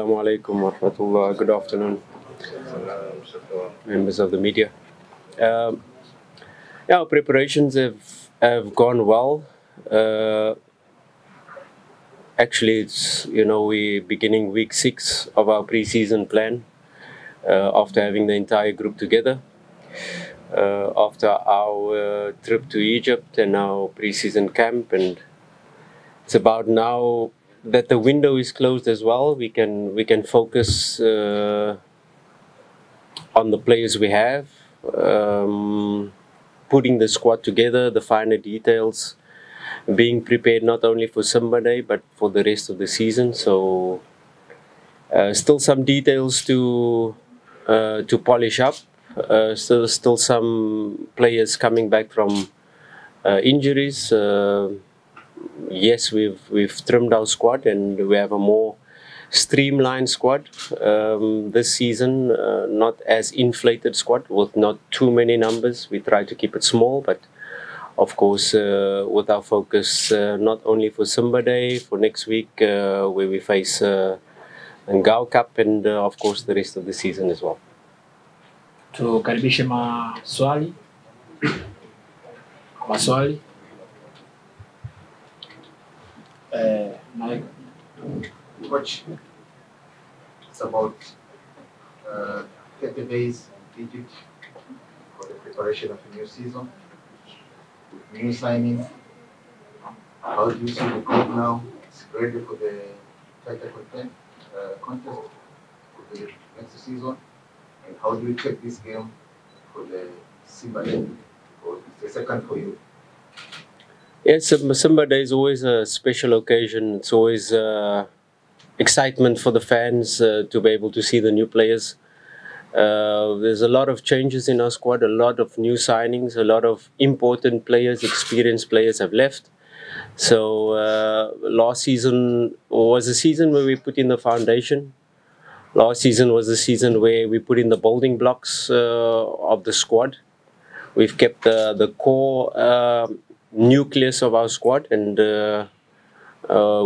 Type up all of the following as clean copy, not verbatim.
Assalamu alaikum wa rahmatullah. Good afternoon, members of the media. Our preparations have gone well. Actually, it's we're beginning week 6 of our pre-season plan after having the entire group together. After our trip to Egypt and our pre-season camp, and it's about now that the window is closed as well. We can focus on the players we have, putting the squad together, the finer details, being prepared not only for Simba Day but for the rest of the season. So still some details to polish up. Still some players coming back from injuries. Yes, we've trimmed our squad and we have a more streamlined squad this season. Not as inflated squad with not too many numbers. We try to keep it small, but of course with our focus not only for Simba Day, for next week where we face Ngao Cup, and of course the rest of the season as well. Tukaribishe maswali. Coach, it's about 30 days in Egypt for the preparation of a new season, with new signing. How do you see the club now? It's ready for the title contest for the next season. And how do you take this game for the Simba Day? Or it's the second for you? Yes, Simba Day is always a special occasion. It's always excitement for the fans to be able to see the new players. There's a lot of changes in our squad, a lot of new signings, a lot of important players, experienced players have left. So last season was a season where we put in the foundation. Last season was a season where we put in the building blocks of the squad. We've kept the core nucleus of our squad, and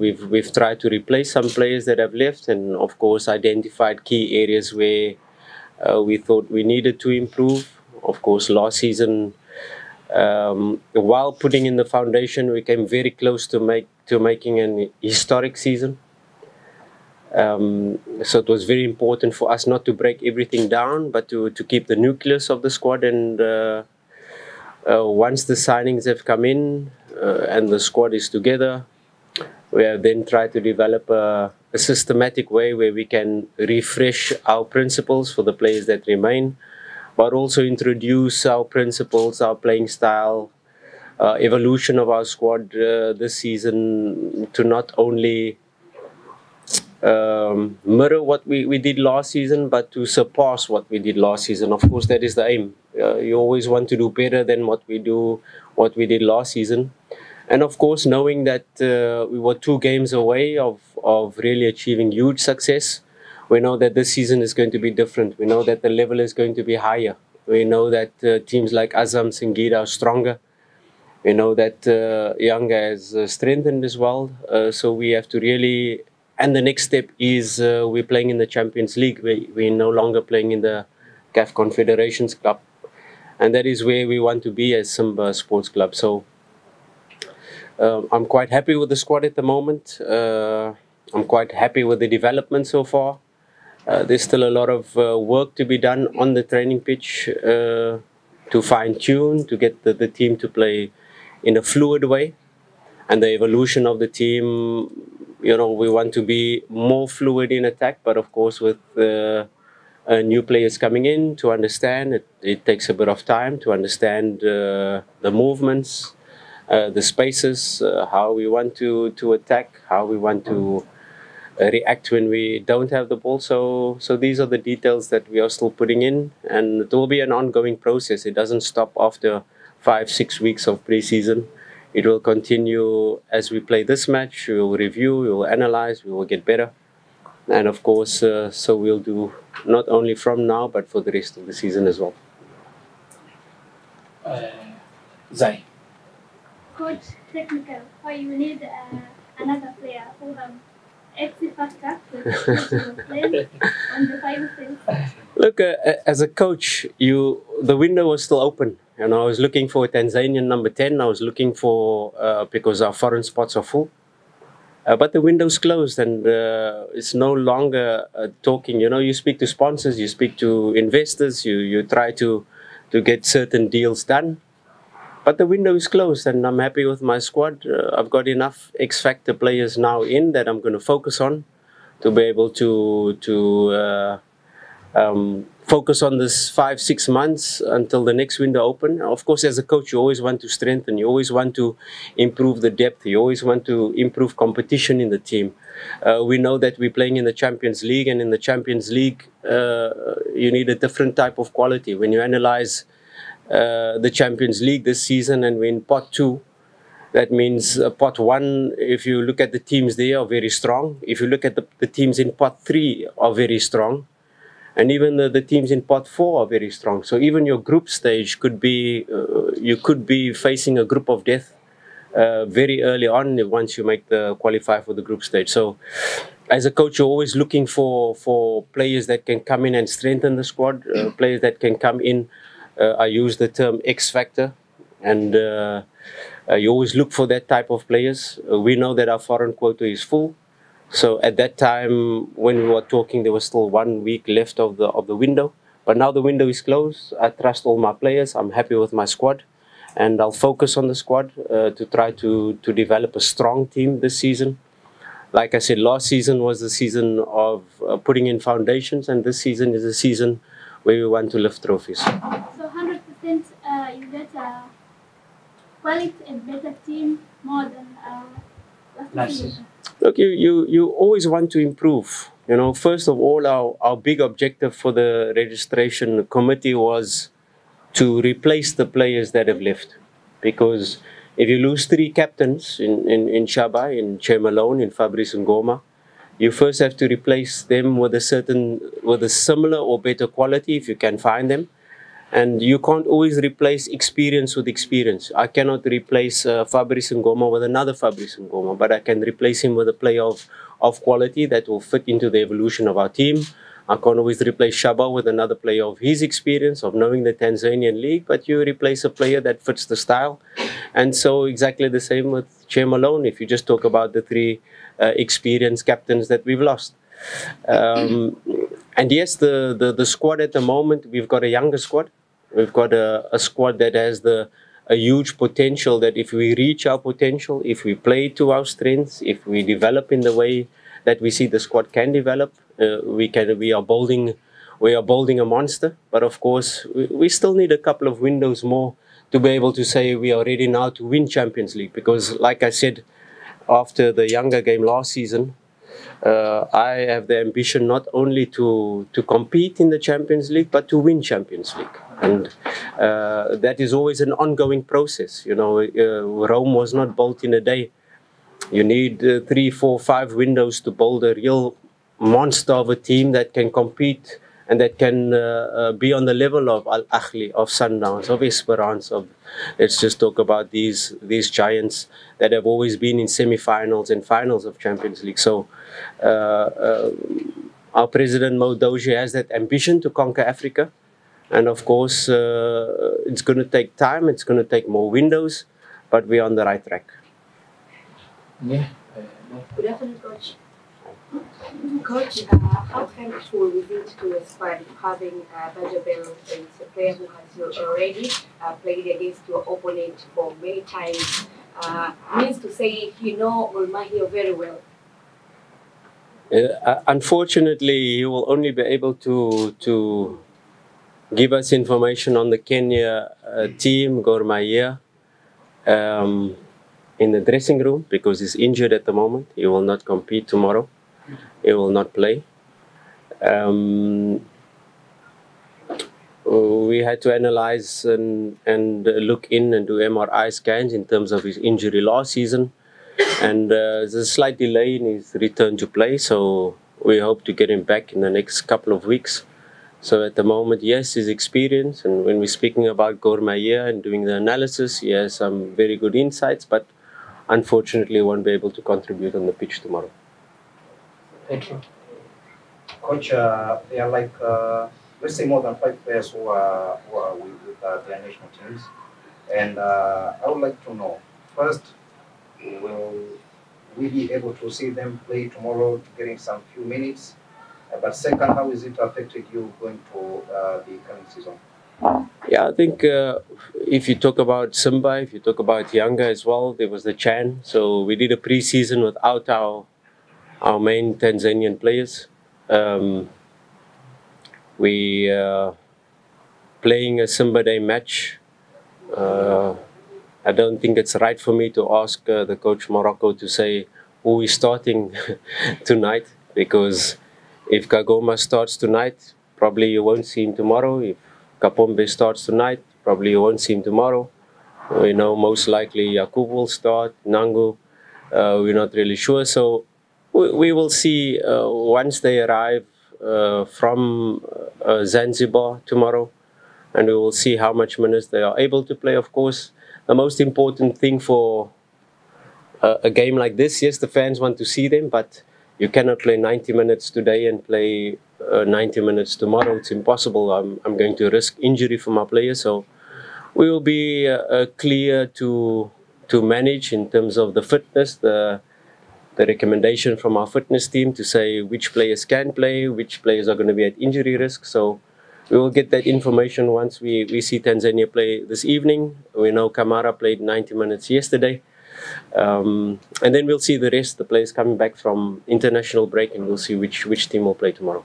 we've tried to replace some players that have left, and of course identified key areas where we thought we needed to improve. Of course, last season, while putting in the foundation, we came very close to making an historic season. So it was very important for us not to break everything down, but to keep the nucleus of the squad. And once the signings have come in and the squad is together, we have then tried to develop a systematic way where we can refresh our principles for the players that remain, but also introduce our principles, our playing style, evolution of our squad this season to not only mirror what we did last season, but to surpass what we did last season. Of course, that is the aim. You always want to do better than what we did last season. And of course, knowing that we were 2 games away of really achieving huge success, we know that this season is going to be different. We know that the level is going to be higher. We know that teams like Azam, Singida are stronger. We know that Yanga has strengthened as well. So we have to really... And the next step is we're playing in the Champions League. We're no longer playing in the CAF Confederations Cup. And that is where we want to be as Simba Sports Club. So I'm quite happy with the squad at the moment. I'm quite happy with the development so far. There's still a lot of work to be done on the training pitch to fine-tune, to get the team to play in a fluid way. And the evolution of the team, we want to be more fluid in attack, but of course with new players coming in to understand, it takes a bit of time to understand the movements, the spaces, how we want to attack, how we want to react when we don't have the ball. So these are the details that we are still putting in, and it will be an ongoing process. It doesn't stop after 5-6 weeks of pre-season. It will continue as we play this match. We will review, we will analyze, we will get better. And of course, so we'll do not only from now, but for the rest of the season as well. Zai. Coach, technical, or you need another player who have X factor to the players on the final things? Look, as a coach, the window was still open. You know, I was looking for a Tanzanian number 10. I was looking for because our foreign spots are full. But the window's closed, and it's no longer talking. You know, you speak to sponsors, you speak to investors, you try to get certain deals done. But the window is closed, and I'm happy with my squad. I've got enough X factor players now in that I'm going to focus on to be able to focus on this 5-6 months until the next window open. Of course, as a coach, you always want to strengthen, you always want to improve the depth, you always want to improve competition in the team. We know that we're playing in the Champions League, and in the Champions League, you need a different type of quality. When you analyze the Champions League this season and we're in pot 2, that means pot 1, if you look at the teams there, are very strong. If you look at the teams in pot 3 are very strong. And even the teams in pot 4 are very strong. So even your group stage could be, you could be facing a group of death very early on once you make the qualify for the group stage. So as a coach, you're always looking for players that can come in and strengthen the squad, players that can come in. I use the term X factor, and you always look for that type of players. We know that our foreign quota is full. So at that time, when we were talking, there was still 1 week left of the window. But now the window is closed. I trust all my players. I'm happy with my squad, and I'll focus on the squad to try to develop a strong team this season. Like I said, last season was the season of putting in foundations, and this season is a season where we want to lift trophies. So 100% you get a quality and better team more than last season. Look, you always want to improve. You know, first of all, our big objective for the registration committee was to replace the players that have left. Because if you lose 3 captains in Shaba, in Chema, in Fabrice Ngoma, you first have to replace them with a similar or better quality if you can find them. And you can't always replace experience with experience. I cannot replace Fabrice Ngoma with another Fabrice Ngoma, but I can replace him with a player of quality that will fit into the evolution of our team. I can't always replace Shaba with another player of his experience, of knowing the Tanzanian league, but you replace a player that fits the style. And so exactly the same with Chema, if you just talk about the 3 experienced captains that we've lost. And yes, the squad at the moment, we've got a younger squad. We've got a squad that has a huge potential, that if we reach our potential, if we play to our strengths, if we develop in the way that we see the squad can develop, we are building a monster. But of course, we still need a couple of windows more to be able to say we are ready now to win Champions League. Because like I said, after the younger game last season, I have the ambition not only to compete in the Champions League, but to win Champions League. And that is always an ongoing process. You know, Rome was not built in a day. You need 3, 4, 5 windows to build a real monster of a team that can compete and that can be on the level of Al Ahly, of Sundowns, of Esperance, of, let's just talk about these giants that have always been in semi-finals and finals of Champions League. So our president Mo Doji has that ambition to conquer Africa. And of course, it's going to take time, it's going to take more windows, but we're on the right track. Yeah. Good afternoon, Coach. Coach, how thankful is it to a squad having Bajaber, a player who has already played against your opponent for many times? Means to say he knows Ulmahio very well. Unfortunately, he will only be able to give us information on the Kenya team, Gor Mahia, in the dressing room, because he's injured at the moment. He will not compete tomorrow. He will not play. We had to analyze and look in and do MRI scans in terms of his injury last season. And there's a slight delay in his return to play, so we hope to get him back in the next couple of weeks. So at the moment, yes, his experience, and when we're speaking about Gor Mahia and doing the analysis, he has some very good insights, but unfortunately won't be able to contribute on the pitch tomorrow. Petro. Coach, there are like, let's say more than 5 players who are with their national teams. And I would like to know, first, will we be able to see them play tomorrow, getting some few minutes? But second, how is it affected you going to the coming season? Yeah, I think if you talk about Simba, if you talk about Yanga as well, there was the Chan. So we did a pre-season without our main Tanzanian players. We playing a Simba Day match. I don't think it's right for me to ask the coach Morocco to say who is starting tonight, because if Kagoma starts tonight, probably you won't see him tomorrow. If Kapombe starts tonight, probably you won't see him tomorrow. We know most likely Yakub will start, Nangu, we're not really sure. So we will see once they arrive from Zanzibar tomorrow, and we will see how much minutes they are able to play. Of course, the most important thing for a game like this, yes, the fans want to see them, but you cannot play 90 minutes today and play 90 minutes tomorrow. It's impossible. I'm going to risk injury for my players, so we will be clear to manage in terms of the fitness, the recommendation from our fitness team to say which players can play, which players are going to be at injury risk. So we will get that information once we see Tanzania play this evening. We know Kamara played 90 minutes yesterday. And then we'll see the rest, the players coming back from international break, and we'll see which team will play tomorrow.